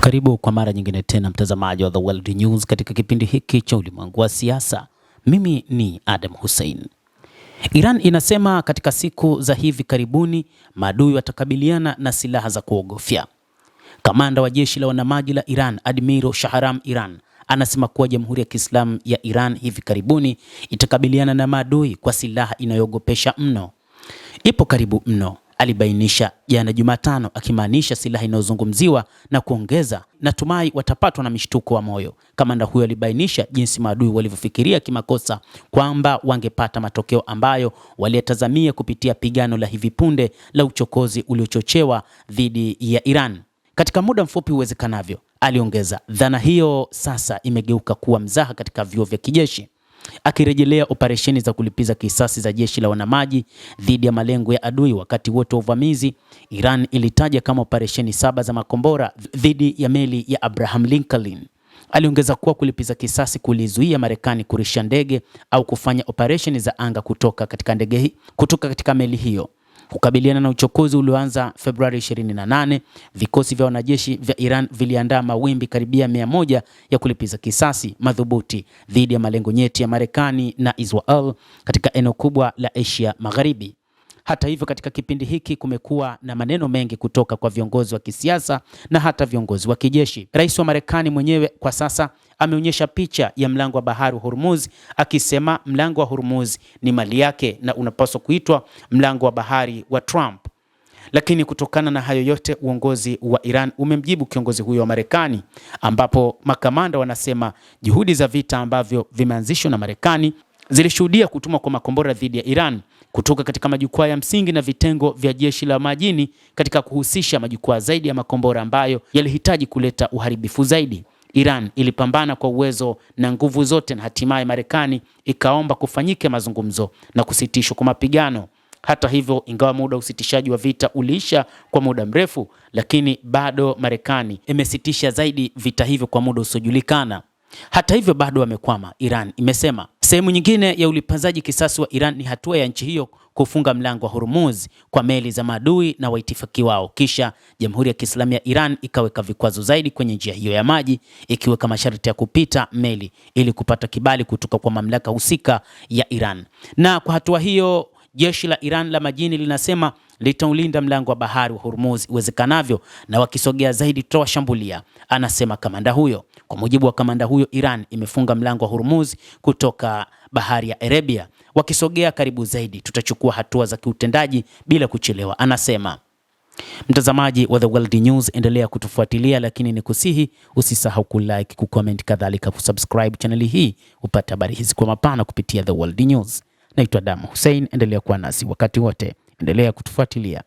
Karibu kwa mara nyingine tena mtazamaji wa The World News katika kipindi hiki cha ulimwengu wa siasa. Mimi ni Adam Hussein. Iran inasema katika siku za hivi karibuni maadui watakabiliana na silaha za kuogofya. Kamanda wa jeshi la wanamaji la Iran, Admiral Shahram Iran, anasema kuwa Jamhuri ya Kiislamu ya Iran hivi karibuni itakabiliana na maadui kwa silaha inayoogopesha mno. Ipo karibu mno, alibainisha jana Jumatano, akimaanisha silaha inayozungumziwa na kuongeza, natumai watapatwa na mishtuko wa moyo. Kamanda huyo alibainisha jinsi maadui walivyofikiria kimakosa kwamba wangepata matokeo ambayo waliyatazamia kupitia pigano la hivi punde la uchokozi uliochochewa dhidi ya Iran katika muda mfupi uwezekanavyo. Aliongeza, dhana hiyo sasa imegeuka kuwa mzaha katika vyuo vya kijeshi. Akirejelea operesheni za kulipiza kisasi za jeshi la wanamaji dhidi ya malengo ya adui wakati wote wa uvamizi, Iran ilitaja kama operesheni 7 za makombora dhidi ya meli ya Abraham Lincoln. Aliongeza kuwa kulipiza kisasi kulizuia Marekani kurusha ndege au kufanya operesheni za anga kutoka katika meli hiyo. Kukabiliana na uchokozi ulioanza Februari 28, vikosi vya wanajeshi vya Iran viliandaa mawimbi karibia 100 ya kulipiza kisasi madhubuti dhidi ya malengo nyeti ya Marekani na Israel katika eneo kubwa la Asia Magharibi. Hata hivyo, katika kipindi hiki kumekuwa na maneno mengi kutoka kwa viongozi wa kisiasa na hata viongozi wa kijeshi. Rais wa Marekani mwenyewe kwa sasa ameonyesha picha ya mlango wa bahari wa Hormuz, akisema mlango wa Hormuz ni mali yake na unapaswa kuitwa mlango wa bahari wa Trump. Lakini kutokana na hayo yote, uongozi wa Iran umemjibu kiongozi huyo wa Marekani, ambapo makamanda wanasema juhudi za vita ambavyo vimeanzishwa na Marekani zilishuhudia kutumwa kwa makombora dhidi ya Iran kutoka katika majukwaa ya msingi na vitengo vya jeshi la majini, katika kuhusisha majukwaa zaidi ya makombora ambayo yalihitaji kuleta uharibifu zaidi. Iran ilipambana kwa uwezo na nguvu zote, na hatimaye Marekani ikaomba kufanyike mazungumzo na kusitishwa kwa mapigano. Hata hivyo, ingawa muda usitishaji wa vita uliisha kwa muda mrefu, lakini bado Marekani imesitisha zaidi vita hivyo kwa muda usiojulikana. Hata hivyo bado wamekwama, Iran imesema. Sehemu nyingine ya ulipazaji kisasi wa Iran ni hatua ya nchi hiyo kufunga mlango wa Hormuz kwa meli za maadui na waitifaki wao. Kisha Jamhuri ya Kiislamu ya Iran ikaweka vikwazo zaidi kwenye njia hiyo ya maji, ikiweka masharti ya kupita meli ili kupata kibali kutoka kwa mamlaka husika ya Iran. Na kwa hatua hiyo, jeshi la Iran la majini linasema litaulinda mlango wa bahari wa Hormuz uwezekanavyo, na wakisogea zaidi tutawashambulia, anasema kamanda huyo. Kwa mujibu wa kamanda huyo, Iran imefunga mlango wa Hormuz kutoka bahari ya Arabia. Wakisogea karibu zaidi, tutachukua hatua za kiutendaji bila kuchelewa, anasema. Mtazamaji wa The World News, endelea kutufuatilia, lakini nikusihi usisahau kulike, kucomment, kadhalika kusubscribe channel hii upate habari hizi kwa mapana kupitia The World News. Naitwa Adam Hussein, endelea kuwa nasi wakati wote, endelea kutufuatilia.